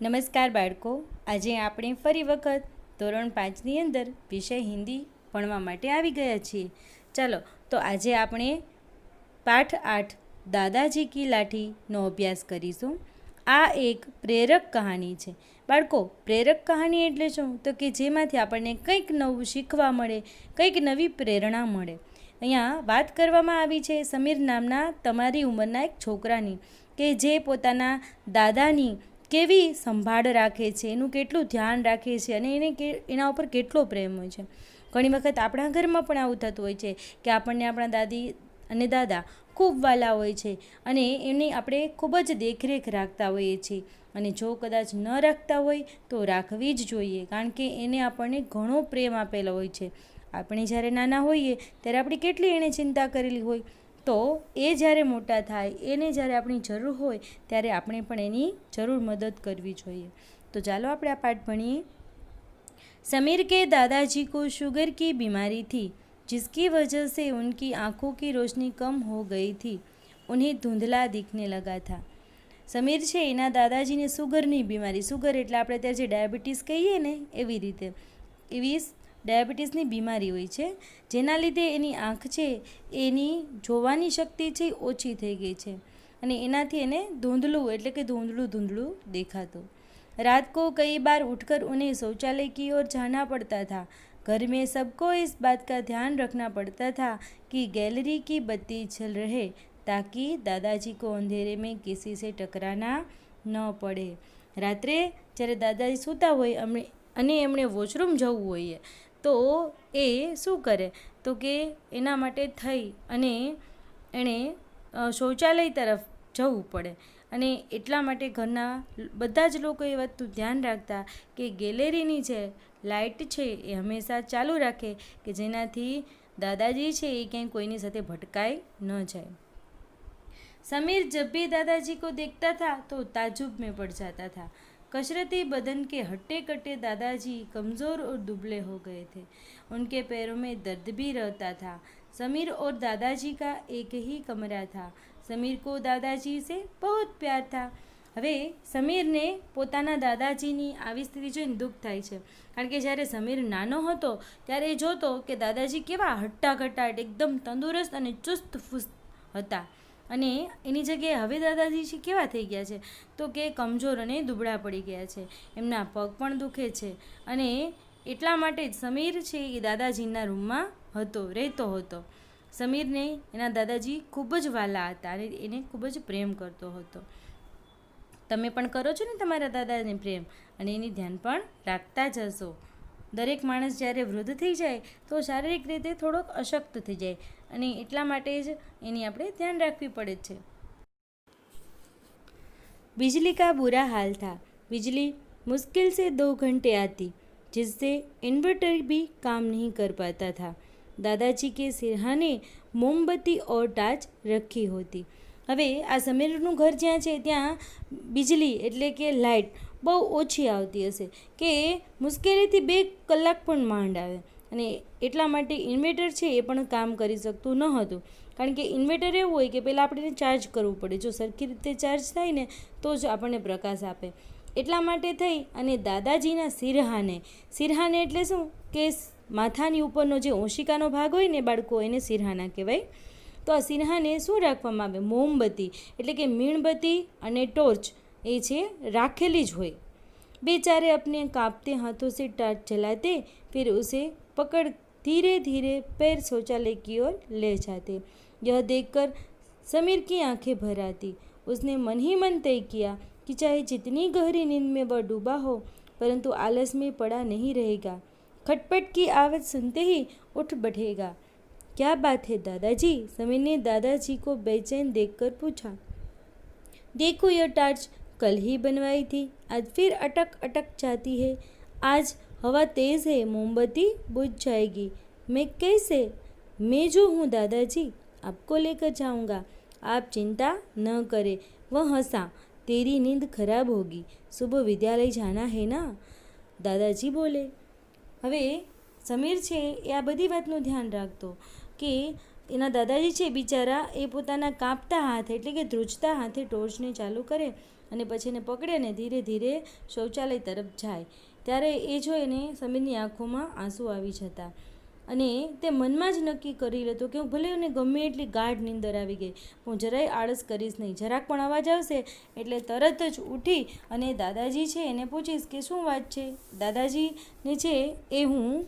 નમસ્કાર બાળકો, આજે આપણે ફરી વખત ધોરણ 5ની અંદર વિષય હિન્દી ભણવા માટે આવી ગયા છીએ. ચાલો તો આજે આપણે પાઠ 8 દાદાજી કી લાઠીનો અભ્યાસ કરીશું. આ એક પ્રેરક કહાની છે. બાળકો, પ્રેરક કહાની એટલે શું? તો કે જેમાંથી આપણને કંઈક નવું શીખવા મળે, કંઈક નવી પ્રેરણા મળે. અહીંયા વાત કરવામાં આવી છે સમીર નામના તમારી ઉંમરના એક છોકરાની, કે જે પોતાના દાદાની કેવી સંભાળ રાખે છે, એનું કેટલું ધ્યાન રાખે છે અને એના ઉપર કેટલો પ્રેમ હોય છે. ઘણી વખત આપણા ઘરમાં પણ આવું થતું હોય છે કે આપણને આપણા દાદી અને દાદા ખૂબ વાલા હોય છે અને એની આપણે ખૂબ જ દેખરેખ રાખતા હોઈએ છીએ. અને જો કદાચ ન રાખતા હોય તો રાખવી જ જોઈએ, કારણ કે એને આપણને ઘણો પ્રેમ આપેલો હોય છે. આપણે જ્યારે નાના હોઈએ ત્યારે આપણી કેટલી એણે ચિંતા કરેલી હોય, તો એ જ્યારે મોટા થાય, એને જ્યારે આપણી જરૂર હોય ત્યારે આપણે પણ એની જરૂર મદદ કરવી જોઈએ. તો ચાલો આપણે આ પાઠ ભણીએ. समीर के दादाजी को शुगर की बीमारी थी, जिसकी वजह से उनकी आँखों की रोशनी कम हो गई थी. उन्हें धुंधला दिखने लगा था. સમીર છે એના દાદાજીને સુગરની બીમારી, સુગર એટલે આપણે ત્યારે જે ડાયાબિટીસ કહીએ ને એવી રીતે, એવી ડાયાબિટીસની બીમારી હોય છે, જેના લીધે એની આંખ છે એની જોવાની શક્તિ છે ઓછી થઈ ગઈ છે અને એનાથી એને ધૂંધલું એટલે કે ધૂંધળું દેખાતું. रात को कई बार उठकर उन्हें शौचालय की ओर जाना पड़ता था. घर में सबको इस बात का ध्यान रखना पड़ता था कि गैलरी की बत्ती जल रहे, ताकि दादाजी को अंधेरे में किसी से टकराना ન પડે. રાત્રે જ્યારે દાદાજી સૂતા હોય અને એમણે વોશરૂમ જવું હોય તો એ શું કરે, તો કે એના માટે થઈ અને એણે શૌચાલય તરફ જવું પડે. અને એટલા માટે ઘરના બધા જ લોકો એ વાતનું ધ્યાન રાખતા કે ગેલેરીની જે લાઇટ છે એ હંમેશા ચાલુ રાખે, કે જેનાથી દાદાજી છે એ ક્યાંય કોઈની સાથે ભટકાઈ ન જાય. समीर जब भी दादाजी को देखता था तो ताज्जुब में पड़ जाता था. कसरती बदन के हट्टे कट्टे दादाजी कमज़ोर और दुबले हो गए थे. उनके पैरों में दर्द भी रहता था. समीर और दादाजी का एक ही कमरा था. समीर को दादाजी से बहुत प्यार था. હવે સમીરને પોતાના દાદાજીની આવી સ્થિતિ જોઈને દુઃખ થાય છે, કારણ કે જ્યારે સમીર નાનો હતો ત્યારે એ જોતો કે દાદાજી કેવા હટ્ટાકટ્ટાટ એકદમ તંદુરસ્ત અને ચુસ્ત ફુસ્ત હતા, અને એની જગ્યાએ હવે દાદાજી છે કેવા થઈ ગયા છે, તો કે કમજોર અને દુબળા પડી ગયા છે, એમના પગ પણ દુખે છે. અને એટલા માટે જ સમીર છે એ દાદાજીના રૂમમાં રહેતો હતો. સમીરને એના દાદાજી ખૂબ જ વહાલા હતા અને એને ખૂબ જ પ્રેમ કરતો હતો. તમે પણ કરો છો ને તમારા દાદાને પ્રેમ, અને એની ધ્યાન પણ રાખતા જ હશો. દરેક માણસ જ્યારે વૃદ્ધ થઈ જાય તો શારીરિક રીતે થોડોક અશક્ત થઈ જાય, અને એટલા માટે જ એની આપણે ધ્યાન રાખવી પડે છે. बिजली का बुरा हाल था. बिजली मुश्किल से 2 घंटे आती, जिससे इन्वर्टर भी काम नहीं कर पाता था. दादाजी के सिरहाने मोमबत्ती और टार्च रखी होती. હવે આ સમીરનું ઘર જ્યાં છે ત્યાં વીજળી એટલે કે લાઇટ બહુ ઓછી આવતી હશે, કે મુશ્કેલીથી 2 કલાક પણ માંડ આવે, અને એટલા માટે ઇન્વર્ટર છે એ પણ કામ કરી શકતું ન હતું. કારણ કે ઇન્વર્ટર એવું હોય કે પહેલાં આપણે ચાર્જ કરવું પડે, જો સરખી રીતે ચાર્જ થાય ને તો જ આપણને પ્રકાશ આપે. એટલા માટે થઈ અને દાદાજીના સિરહાને એટલે શું, કે માથાની ઉપરનો જે ઓશિકાનો ભાગ હોય ને બાળકો, એને સિરહાના કહેવાય. તો આ સિરહાને શું રાખવામાં આવે, મોમબત્તી એટલે કે મીણબત્તી અને ટોર્ચ એ છે રાખેલી જ હોય. बेचारे अपने कांपते हाथों से टार्च जलाते, फिर उसे पकड़ धीरे धीरे पैर शौचालय की ओर ले जाते. यह देखकर समीर की आंखें भर आती. उसने मन ही मन तय किया कि चाहे जितनी गहरी नींद में वह डूबा हो, परंतु आलस में पड़ा नहीं रहेगा. खटपट की आवाज़ सुनते ही उठ बैठेगा. क्या बात है दादाजी? समीर ने दादाजी को बेचैन देखकर पूछा. देखो यह टार्च कल ही बनवाई थी, आज फिर अटक अटक जाती है. आज हवा तेज़ है, मोमबत्ती बुझ जाएगी. मैं कैसे? मैं जो हूँ दादाजी, आपको लेकर जाऊँगा. आप चिंता न करें. वह हंसा. तेरी नींद खराब होगी, सुबह विद्यालय जाना है ना, દાદાજી બોલે. હવે સમીર છે એ આ બધી વાતનું ધ્યાન રાખતો કે એના દાદાજી છે બિચારા એ પોતાના કાપતા હાથે એટલે કે ધ્રુજતા હાથે ટોર્ચને ચાલુ કરે અને પછી એને પકડે અને ધીરે ધીરે શૌચાલય તરફ જાય. ત્યારે એ જોઈને સમીરની આંખોમાં આંસુ આવી જતા અને તે મનમાં જ નક્કી કરી લેતો કે હું ભલે એને ગમે એટલી ગાઢ નીંદર આવી ગઈ, હું જરાય આળસ કરીશ નહીં. જરાક પણ અવાજ આવશે એટલે તરત જ ઉઠી અને દાદાજી છે એને પૂછીશ કે શું વાત છે. દાદાજીને છે એ હું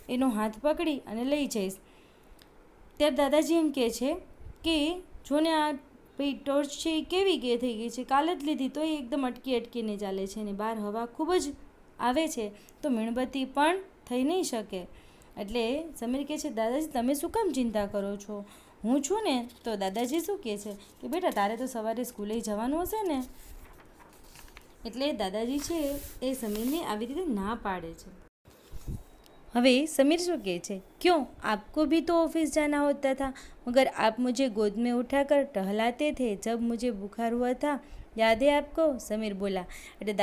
એનો હાથ પકડી અને લઈ જઈશ. ત્યારે દાદાજી એમ કહે છે કે જોને આ ભાઈ ટોર્ચ છે એ કેવી કે થઈ ગઈ છે, કાલે જ લીધી તો એ એકદમ અટકીને ચાલે છે અને બહાર હવા ખૂબ જ આવે છે તો મીણબત્તી પણ થઈ નહીં શકે. એટલે સમીર કહે છે દાદાજી તમે શું કામ ચિંતા કરો છો, હું છું ને. તો દાદાજી શું કહે છે કે બેટા તારે તો સવારે સ્કૂલે જવાનું હશે ને. એટલે દાદાજી છે એ સમીરને આવી રીતે ના પાડે છે. હવે समीर શું કહે છે, क्यों आपको भी तो ऑफिस जाना होता था मगर आप मुझे गोद में उठाकर टहलाते थे जब मुझे बुखार हुआ था, યાદ હે આપકો. સમીર બોલા. એટલે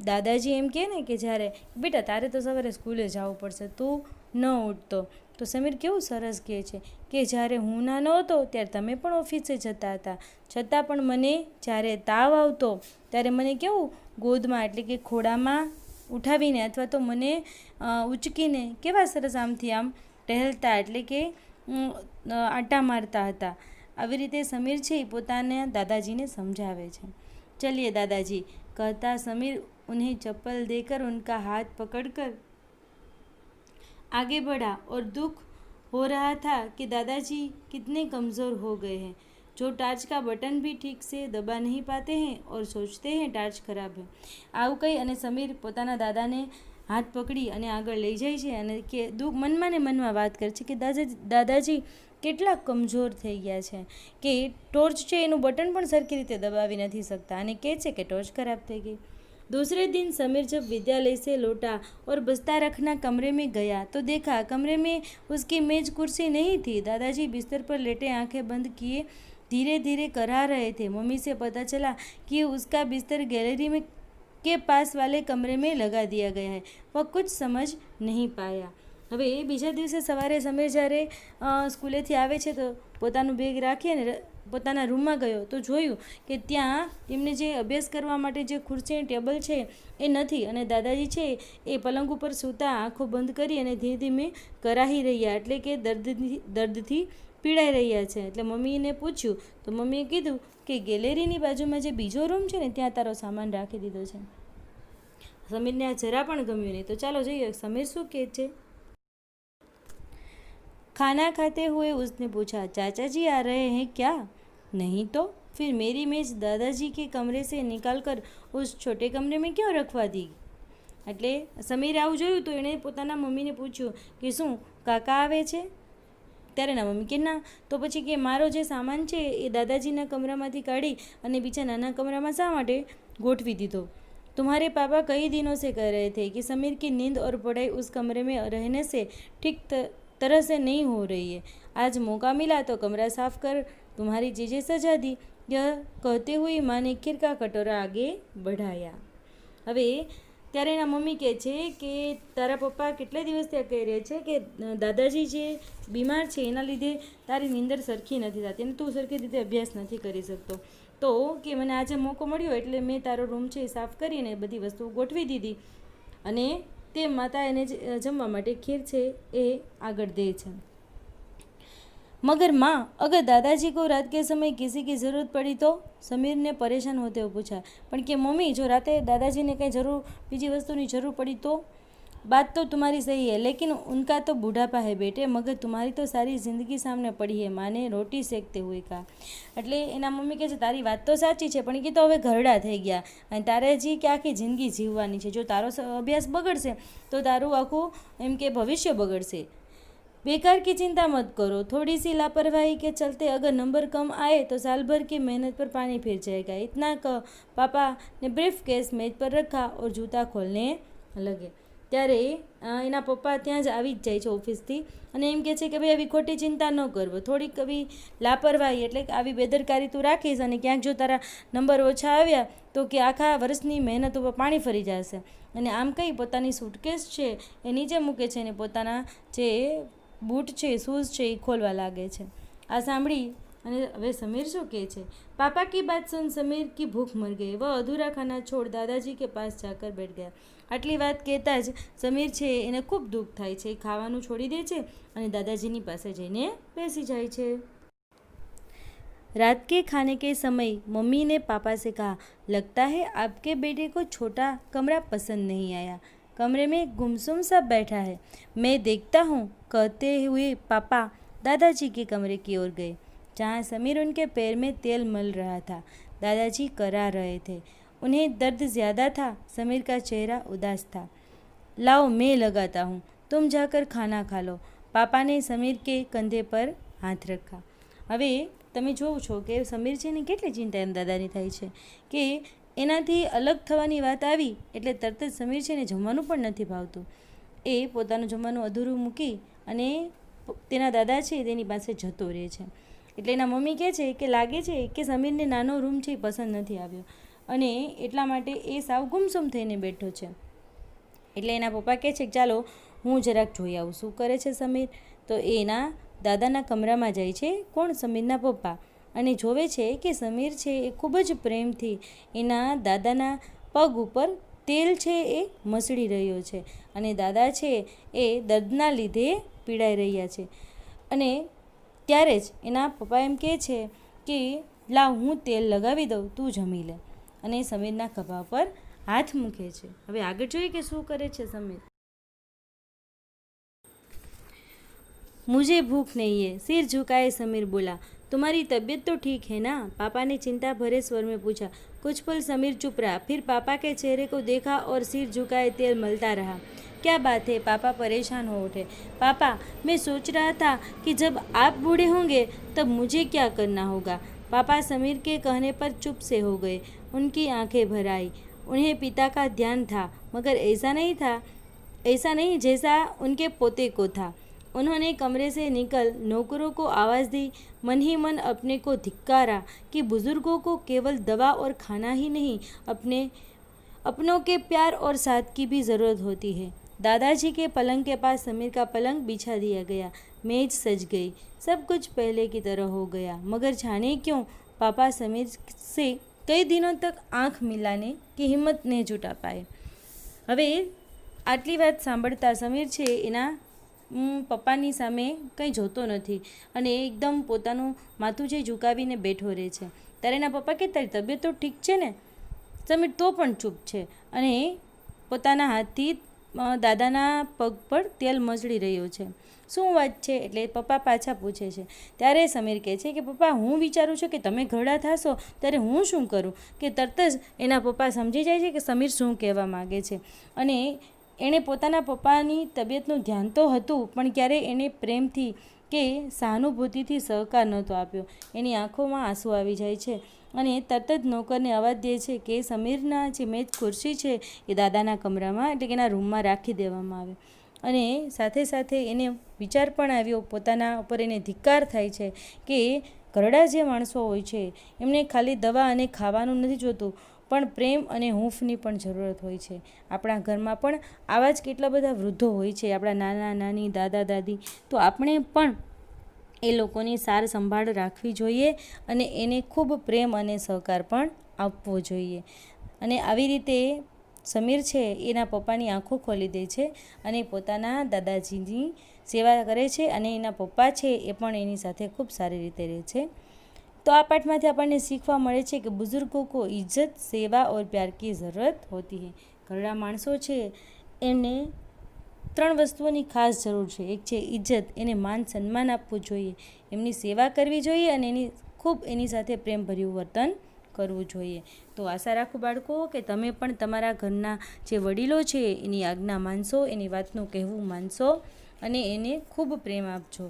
દાદાજી એમ કહે ને કે જ્યારે બેટા તારે તો સવારે સ્કૂલે જવું પડશે, તું ન ઉઠતો. તો સમીર કેવું સરસ કહે છે કે જ્યારે હું નાનો હતો ત્યારે તમે પણ ઓફિસે જતા હતા, છતાં પણ મને જ્યારે તાવ આવતો ત્યારે મને કેવું ગોદમાં એટલે કે ખોળામાં ઉઠાવીને અથવા તો મને ઉચકીને કેવા સરસ આમથી આમ ટહેલતા એટલે કે આંટા મારતા હતા. આવી રીતે સમીર છે એ પોતાના દાદાજીને સમજાવે છે. ચલિए दादाजी, कहता समीर उन्हें चप्पल देकर उनका हाथ पकड़कर आगे बढ़ा और दुख हो रहा था कि दादाजी कितने कमज़ोर हो गए हैं, जो टार्च का बटन भी ठीक से दबा नहीं पाते हैं और सोचते हैं टार्च खराब है. આવું કહી અને સમીર પોતાના દાદાને હાથ પકડી અને આગળ લઈ જાય છે અને કે મનમાં ને મનમાં વાત કરે છે કે દાદાજી કેટલા કમજોર થઈ ગયા છે કે ટોર્ચ છે એનું બટન પણ સરખી રીતે દબાવી નથી શકતા અને કહે છે કે ટોર્ચ ખરાબ થઈ ગઈ. दूसरे दिन समीर जब विद्यालय से लौटा और बस्ता रखना कमरे में गया तो देखा कमरे में उसकी मेज कुर्सी नहीं थी. दादाजी बिस्तर पर लेटे आंखें बंद किए धीरे धीरे करा रहे थे. मम्मी से पता चला कि उसका बिस्तर गैलरी में के पास वाले कमरे में लगा दिया गया है. वह कुछ समझ नहीं पाया. હવે બીજા દિવસે સવારે સમીર જ્યારે સ્કૂલેથી આવે છે તો પોતાનું બેગ રાખી અને પોતાના રૂમમાં ગયો તો જોયું કે ત્યાં એમને જે અભ્યાસ કરવા માટે જે ખુરશી ટેબલ છે એ નથી અને દાદાજી છે એ પલંગ ઉપર સૂતા આંખો બંધ કરી અને ધીમે ધીમે કરાવી રહ્યા એટલે કે દર્દથી પીડાઈ રહ્યા છે. એટલે મમ્મીને પૂછ્યું તો મમ્મીએ કીધું કે ગેલેરીની બાજુમાં જે બીજો રૂમ છે ને ત્યાં તારો સામાન રાખી દીધો છે. સમીરને આ જરા પણ ગમ્યું નહીં. તો ચાલો જોઈએ સમીર શું કહે છે. खाना खाते हुए उसने पूछा चाचा जी आ रहे हैं क्या. नहीं तो फिर मेरी मेज दादाजी के कमरे से निकाल कर उस छोटे कमरे में क्यों रखवा दी. એટલે સમીરે આવું જોયું તો એણે પોતાના મમ્મીને પૂછ્યું કે શું કાકા આવે છે. ત્યારે ના મમ્મી કે ના. તો પછી કે મારો જે સામાન છે એ દાદાજીના કમરામાંથી કાઢી અને બીજા નાના કમરામાં શા માટે ગોઠવી દીધો. तुम्हारे पापा कई दिनों से कह रहे थे कि समीर की नींद और पढ़ाई उस कमरे में रहने से ठीक तरह से नहीं हो रही है. आज मौका मिला तो कमरा साफ कर तुम्हारी चीज़ें सजा दी. यह कहते हुए माँ ने खीर का कटोरा आगे बढ़ाया. હવે ત્યારે એના મમ્મી કહે છે કે તારા પપ્પા કેટલા દિવસ ત્યાં કહી રહ્યા છે કે દાદાજી જે બીમાર છે એના લીધે તારી નીંદર સરખી નથી થતી અને તું સરખી રીતે અભ્યાસ નથી કરી શકતો. તો કે મને આજે મોકો મળ્યો એટલે મેં તારો રૂમ છે એ સાફ કરીને બધી વસ્તુઓ ગોઠવી દીધી અને તે માતા એને જમવા માટે ખીર છે એ આગળ દે છે. मगर माँ अगर दादाजी को रात के समय किसी की ज़रूरत पड़ी तो. समीर ने परेशान होते हुए पूछा. પણ કે મમ્મી જો રાતે દાદાજીને કંઈ બીજી વસ્તુની જરૂર પડી તો. बात तो तुम्हारी सही है लेकिन उनका तो बूढ़ापा है बेटे मगर तुम्हारी तो सारी ज़िंदगी सामने पड़ी है. माँ ने रोटी सेकते हुए कहा. એટલે એના મમ્મી કહે છે તારી વાત તો સાચી છે પણ કે તો હવે ઘરડા થઈ ગયા અને તારે હજી કે આખી જિંદગી જીવવાની છે. જો તારો અભ્યાસ બગડશે તો તારું આખું એમ કે ભવિષ્ય બગડશે. बेकार की चिंता मत करो. थोड़ी सी लापरवाही के चलते अगर नंबर कम आए तो साल भर की मेहनत पर पानी फिर जाएगा. इतना कह पापा ने ब्रीफ केस मेज पर रखा और जूता खोलने लगे. ત્યારે એના પપ્પા ત્યાં જ આવી જ જાય છે ઓફિસથી અને એમ કહે છે કે ભાઈ આવી ખોટી ચિંતા ન કરવો. થોડીક આવી લાપરવાહી એટલે કે આવી બેદરકારી તું રાખીશ અને ક્યાંક જો તારા નંબર ઓછા આવ્યા તો કે આખા વર્ષની મહેનત ઉપર પાણી ફરી જશે. અને આમ કંઈ પોતાની સૂટકેસ છે એ નીચે મૂકે છે અને પોતાના જે બૂટ છે શૂઝ છે એ ખોલવા લાગે છે. આ સાંભળી અને હવે સમીર શું કહે છે? પાપા की बात सुन समीर की भूख मर गई, वह अधूरा खाना छोड़ दादाजी के पास जाकर बैठ गया। આટલી વાત કહેતા જ સમીર છે એને ખૂબ દુઃખ થાય છે, ખાવાનું છોડી દે છે અને દાદાજીની પાસે જઈને બેસી જાય છે। रात के खाने के समय मम्मी ने पापा से कहा, लगता है आपके बेटे को छोटा कमरा पसंद नहीं आया, कमरे में गुमसुम सा बैठा है, मैं देखता हूँ, कहते हुए पापा दादाजी के कमरे की ओर गए, जहाँ समीर उनके पैर में तेल मल रहा था। दादाजी करा रहे थे, उन्हें दर्द ज़्यादा था। समीर का चेहरा उदास था। लाओ मैं लगाता हूँ, तुम जाकर खाना खा लो। पापा ने समीर के कंधे पर हाथ रखा। હવે તમે જોવો છો કે સમીર છે ને કેટલી ચિંતા એમ દાદાની થાય છે કે એનાથી અલગ થવાની વાત આવી એટલે તરત જ સમીર છે ને જમવાનું પણ નથી ભાવતું। એ પોતાનું જમવાનું અધૂરું મૂકી અને તેના દાદા છે તેની પાસે જતો રહે છે। એટલે એના મમ્મી કહે છે કે લાગે છે કે સમીરને નાનો રૂમ છે એ પસંદ નથી આવ્યો અને એટલા માટે એ સાવ ગુમસુમ થઈને બેઠો છે। એટલે એના પપ્પા કહે છે કે ચાલો હું જરાક જોઈ આવું શું કરે છે સમીર। તો એના દાદાના કમરામાં જાય છે કોણ? સમીરના પપ્પા, અને જોવે છે કે સમીર છે એ ખૂબ જ પ્રેમથી એના દાદાના પગ ઉપર તેલ છે એ મસળી રહ્યો છે અને દાદા છે એ દર્દના લીધે પીડાઈ રહ્યા છે। અને ત્યારે જ એના પપ્પા એમ કહે છે કે લાવ હું તેલ લગાવી દઉં, તું જમી લે, અને સમીરના ખભા પર હાથ મૂકે છે। હવે આગળ જોઈએ કે શું કરે છે સમીર। मुझे भूख नहीं है, सिर झुकाए समीर बोला। तुम्हारी तबीयत तो ठीक है ना? पापा ने चिंता भरे स्वर में पूछा। कुछ पल समीर चुप रहा, फिर पापा के चेहरे को देखा और सिर झुकाए तेल मलता रहा। क्या बात है? पापा परेशान हो उठे। पापा, मैं सोच रहा था कि जब आप बूढ़े होंगे तब मुझे क्या करना होगा। पापा समीर के कहने पर चुप से हो गए। उनकी आंखें भर आई। उन्हें पिता का ध्यान था, मगर ऐसा नहीं जैसा उनके पोते को था। उन्होंने कमरे से निकल नौकरों को आवाज़ दी, मन ही मन अपने को धिक्कारा कि बुज़ुर्गों को केवल दवा और खाना ही नहीं, अपनों के प्यार और साथ की भी ज़रूरत होती है। दादाजी के पलंग के पास समीर का पलंग बिछा दिया गया। मेज सज गई, सब कुछ पहले की तरह हो गया, मगर जाने क्यों पापा समीर से कई दिनों तक आँख मिलाने की हिम्मत नहीं जुटा पाए। હવે આટલી વાત સાંભળતા સમીર છે એના પપ્પાની સામે કંઈ જોતો નથી અને એકદમ પોતાનું માથું છે ઝુકાવીને બેઠો રહે છે। ત્યારે એના પપ્પા કે તારી તબિયત તો ઠીક છે ને? સમીર તો પણ ચૂપ છે અને પોતાના હાથથી દાદાના પગ પર તેલ મસળી રહ્યો છે। શું વાત છે? એટલે પપ્પા પાછા પૂછે છે। ત્યારે સમીર કહે છે કે પપ્પા હું વિચારું છું કે તમે ઘરડા થશો ત્યારે હું શું કરું, કે તરત જ એના પપ્પા સમજી જાય છે કે સમીર શું કહેવા માગે છે। અને એણે પોતાના પપ્પાની તબિયતનું ધ્યાન તો હતું પણ ક્યારેય એણે પ્રેમથી કે સહાનુભૂતિથી સહકાર નહોતો આપ્યો। એની આંખોમાં આંસુ આવી જાય છે અને તરત જ નોકરને અવાજ દે છે કે સમીરના જે મેજ ખુરશી છે એ દાદાના કમરામાં એટલે કે એના રૂમમાં રાખી દેવામાં આવે। અને સાથે સાથે એને વિચાર પણ આવ્યો, પોતાના ઉપર એને ધિક્કાર થાય છે કે ઘરડા જે માણસો હોય છે એમને ખાલી દવા અને ખાવાનું નથી જોતું પણ પ્રેમ અને હૂંફની પણ જરૂરત હોય છે। આપણા ઘરમાં પણ આવા જ કેટલા બધા વૃદ્ધો હોય છે, આપણા નાના નાની, દાદા દાદી, તો આપણે પણ એ લોકોની સાર સંભાળ રાખવી જોઈએ અને એને ખૂબ પ્રેમ અને સહકાર પણ આપવો જોઈએ। અને આવી રીતે સમીર છે એના પપ્પાની આંખો ખોલી દે છે અને પોતાના દાદાજીની સેવા કરે છે અને એના પપ્પા છે એ પણ એની સાથે ખૂબ સારી રીતે રહે છે। तो आ पाठ में આપણને सीखवा મળે છે कि बुजुर्गों को इज्जत, सेवा और प्यार की ज़रूरत होती है। ઘરડા માણસો છે એને ત્રણ વસ્તુઓની ખાસ જરૂર છે। એક છે ઇજ્જત, એને માન સન્માન આપવું જોઈએ, એમની સેવા કરવી જોઈએ અને ખૂબ એની સાથે પ્રેમભર્યું વર્તન કરવું જોઈએ। તો આશા રાખું બાળકો કે તમે પણ તમારા ઘરના જે વડીલો છે એની આજ્ઞા માનશો, એની વાતનું કહેવું માનશો અને એને ખૂબ પ્રેમ આપજો।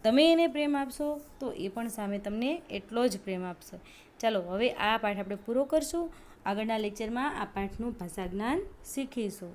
તમે એને પ્રેમ આપશો તો એ પણ સામે તમને એટલો જ પ્રેમ આપશે। ચાલો હવે આ પાઠ આપણે પૂરો કરશું। આગળના લેક્ચરમાં આ પાઠનું ભાષા જ્ઞાન શીખીશું।